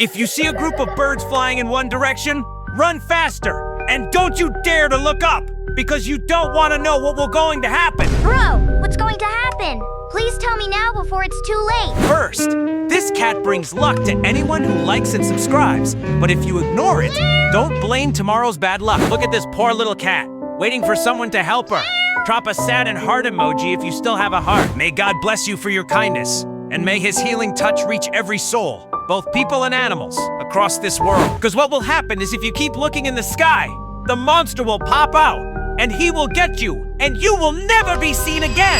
If you see a group of birds flying in one direction, run faster. And don't you dare to look up, because you don't want to know what will going to happen. Bro, what's going to happen? Please tell me now before it's too late. First, this cat brings luck to anyone who likes and subscribes. But if you ignore it, don't blame tomorrow's bad luck. Look at this poor little cat, waiting for someone to help her. Drop a sad and heart emoji if you still have a heart. May God bless you for your kindness, and may his healing touch reach every soul, both people and animals, across this world. Because what will happen is if you keep looking in the sky, the monster will pop out, and he will get you, and you will never be seen again.